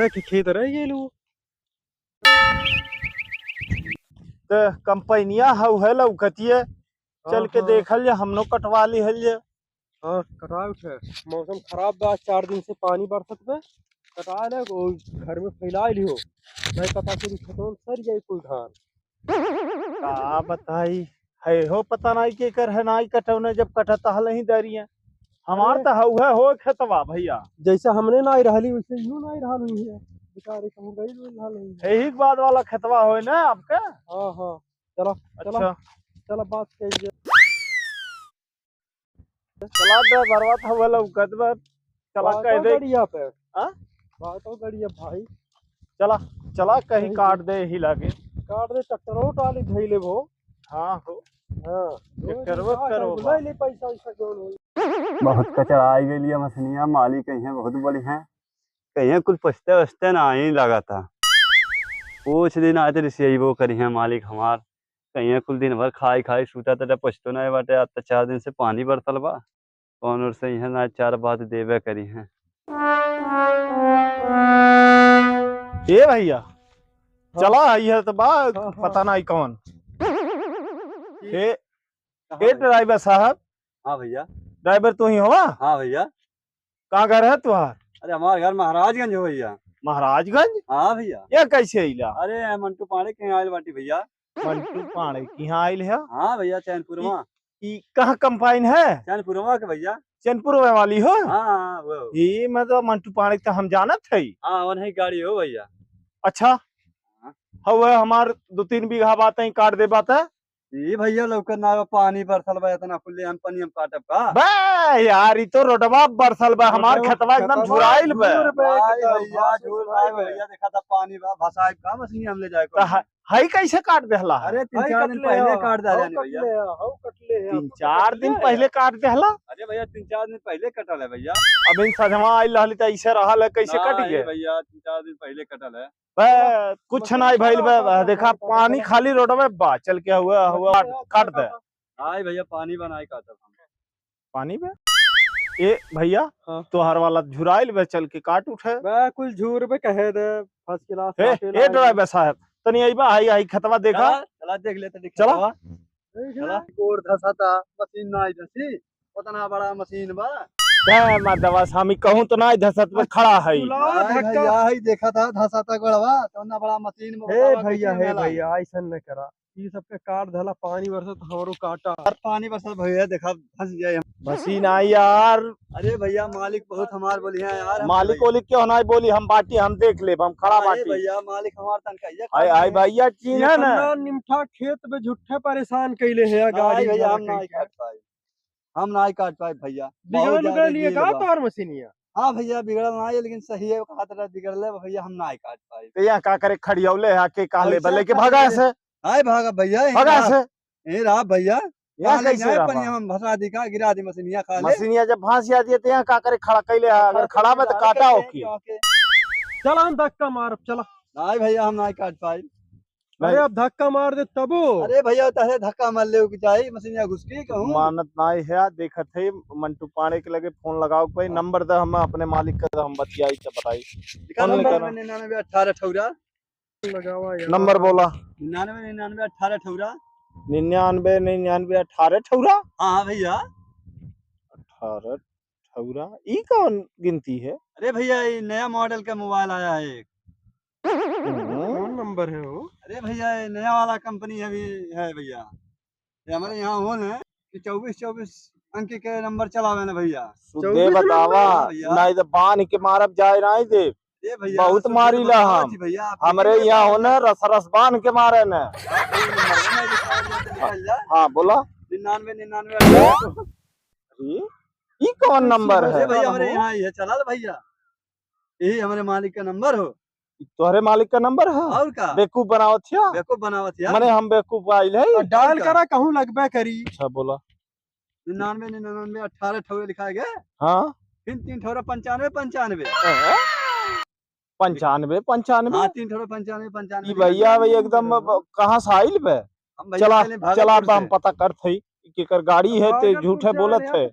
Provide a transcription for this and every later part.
धान के खेत रह गेलू। तो कंपनिया हउ है लौकतिये, चल के देखल जा, हमनो कटवा लिहल जा। हाँ कटा उठे, मौसम खराब बा, 4 दिन से पानी बरसत बे, कटा ले घर में फैला लियो, नहीं पता चली खतौन सर जाई कुल धान। का बताई है हो, पता नहीं के कर है नाई कटौने, जब कटता हल ही दरिया हमार तो हउ है हो खेतवा भैया। जैसे हमने नाई रहली वैसे यूं नाई रहल हुई है, बेचारे कहूं गई रहल हुई है। यही बाद वाला खेतवा हो ना आपका। हाँ हाँ चलो चलो अच्छा चलो बात कहिए। चला दे बर्बाद हवा लौकत बा, चला कह दे। गड़िया पे हाँ बात हो गड़िया भाई, चला चला कहीं काट दे ही लागे। काट दे ट्रैक्टरों टाली धइले वो। हाँ हो हाँ करवत करो ले ले पैसा वैसा कौन होई। बहुत कचरा आई गई लिया मछलियाँ, मालिक कहीं बहुत बड़ी हैं, कहीं कुछ पछते वछते ना ही लगा था। कुछ दिन आए थे रिसिया वो करी है मालिक हमार, कहीं कुल दिन भर खाई खाई सूता था, पछतो ना बाटे। अब तो 4 दिन से पानी बरसल बा, कौन और से ना 4 बात देवे करी है। ए भैया चला आई है तो बा, हाँ। पता नहीं कौन ए ड्राइवर साहब। हाँ भैया। ड्राइवर तू ही हो? हाँ भैया। कहाँ घर है तुहार? अरे हमारे घर महाराजगंज हो भैया। महाराजगंज? हाँ भैया। ये कैसे इला? अरे मंटू पांडे कहीं आयल बाटी भैया। मंटू पांडे की यहाँ आयल है? हाँ भैया, चैनपुरवा। कहाँ कंपाइन है? चैनपुरवा के भैया। चैनपुर वाली हो? हाँ वो ये मतलब मंटू पांडे तो हम जानत है। हाँ वही गाड़ी हो भैया। अच्छा हवा हमार 2-3 बीघा बात ही काट दे बात है। ये भैया लौकर ना पानी बरसल बा, इतना खुले हम पानी हम काटब का। बे यार ये तो रोडवा बरसल बा, हमार खेतवा एकदम झुराइल बे। भैया झूल रहा है भैया, देखा था पानी बा भसाए का मछली हम ले जाए को। हई कैसे काट देहला? अरे 3-4 दिन पहले काट डाले भैया। 3-4 दिन पहले काट देहला? अरे भैया 3-4 दिन पहले कटल है भैया। अब इन सजवा आइल रहली त ऐसे रहल है, कैसे कट गए भैया? 3-4 दिन पहले कटल है। बे कुछ नहीं भइल बे, देखा पानी खाली रोडवे बा, चल के हुआ हुआ काट दे। हां भैया पानी बनाए काटब हम। पानी में ए भैया तोहर वाला झुराइल बे, चल के काट उठे बे कुल झूर पे कहे दे फर्स्ट क्लास। ए ड्राइवर साहब तनी आइबा, आई खेतवा देखा। चला देख ले तो चला चला कोर धसाता मशीन ना धसी, उतना बड़ा मशीन बा। बे मदवा सामी कहूं तो नहीं धसत में खड़ा है। भैया ही देखा था धसाता गड़वा, तो ना बड़ा मशीन में। हे भैया ऐसा न करा, ये सबके काट धला, पानी बरसत हमरो काटा। पानी बरसत भैया, देखा फंस गए हम। मशीन आई यार। अरे भैया मालिक बहुत हमार बोली है यार। मालिक ओलिक क्यों नहीं बोली, हम बाटी हम देख ले, हम खड़ा बाटी। भैया मालिक हमार तनका आई आई भैया चीन है ना निमठा खेत में झूठे परेशान कैले है गाड़ी। भैया हम नहीं काट पाए, हम नहीं काट पाए भैया। बिगड़ लिए का तार मशीनिया। हाँ भैया बिगड़ल ना है, लेकिन सही है खातिर बिगड़ले भैया, हम नहीं काट पाए। तो यहाँ का करे खड़ियौले है के काले बल्ले के भगा से। हाय भागा भैया, भगा से ए रहा भैया। यहाँ कैसे रहा? हम भसा दी का गिरा दी मशीनिया खा ले। मशीनिया जब फांस दिए तो यहाँ का करे खड़ा कैले है, अगर खड़ा में तो काटा हो की। चल हम धक्का मार, चला। नहीं भैया हम नहीं काट पाए। अरे अब धक्का मार दे तबो। अरे भैया तहे धक्का मार ले की चाहिए, मशीनिया घुस के कहूं। मानत नहीं है, देखत है मंटू पांडे के लगे फोन लगाओ भाई, नंबर दे हम अपने मालिक का, हम बतियाई के बताई। नंबर 9918 लगावा यार। नंबर बोला 9918 99 हाँ भैया 18 ई कौन गिनती है? अरे भैया ये नया मॉडल का मोबाइल आया है एक। कौन नंबर है वो? अरे भैया ये नया वाला कंपनी अभी है भैया, ये हमारे यहाँ होन है कि 24 अंक के नंबर चलावे ना भैया। दे बतावा नहीं तो बांध के मारब जाए नहीं दे। ये भैया बहुत मारी ला हम भैया, हमरे यहाँ होने रस रस बांध के मारे न। हाँ बोला 99 ई कौन नंबर है? भैया हमारे यहाँ ही है, चला भैया, यही हमारे मालिक का नंबर हो। तोहरे मालिक का नंबर है? और का बेवकूफ बनावत है? बेवकूफ बनावत है मने हम बेवकूफ आइल है। डाल करा कहूं लगबे करी। अच्छा बोला 99 18 लिखा गया। हाँ फिर 3 95 95 95 हाँ 3 95 95 भैया भाई एकदम कहाँ से आइल बे? चला चला हम पता करत है केकर गाड़ी है ते झूठे बोलत है।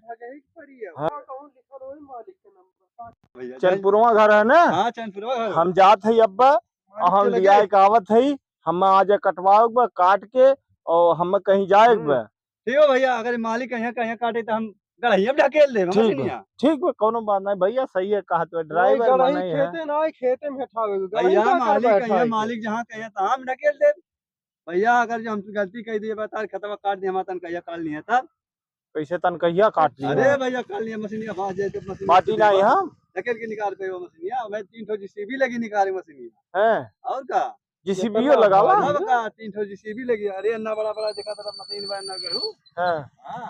भैया चैनपुरवा घर है ना, हाँ चैनपुरवा घर। हम जात है अब्बा, हम लिया कहावत है, हम आज कटवाओ काट के और हम कहीं जाए ठीक है भैया, अगर मालिक कहीं कहीं काटे तो हम गढ़ैया में ढकेल दे मछलियां। ठीक है, कोनो बात नहीं भैया, सही है कहा तो, नहीं ड्राइवर गड़ही मने है। खेते ना खेते में हटावे भैया मालिक कहीं मालिक जहाँ कहीं तहाँ हम ढकेल दे भैया। अगर जो हम गलती कह दिए बता खतवा काट दिया हमारा तन कहिया काट लिया तब कैसे तन कहिया काट लिया? अरे भैया काट लिया मछलियां भाग जाए तो मछलियां बाटी नहीं हम ढकेल के निकाल पे वो मछलियां। मैं 3 ठो जीसीबी लगी निकाले मछलियां हैं, और का जीसीबीओ लगा ला अब का 3 ठो जीसीबी लगी। अरे अन्ना बड़ा बड़ा देखा तो मशीन बना करू। हैं। हां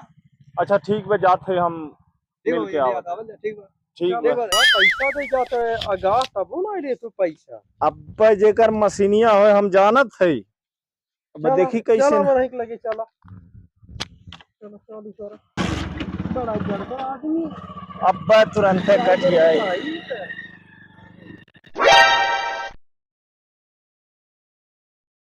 अच्छा ठीक बे, जाते हम मिल के आओ। ठीक है ठीक देख बे। पैसा दे जाता है आगाह तब ना ले तू पैसा। अब जेकर मशीनिया हो हम जानत है, अब देखी कैसे चलो न- नहीं लगे चला चलो चालू कर बड़ा जरदा आदमी अब तुरंत कट जाए। भाई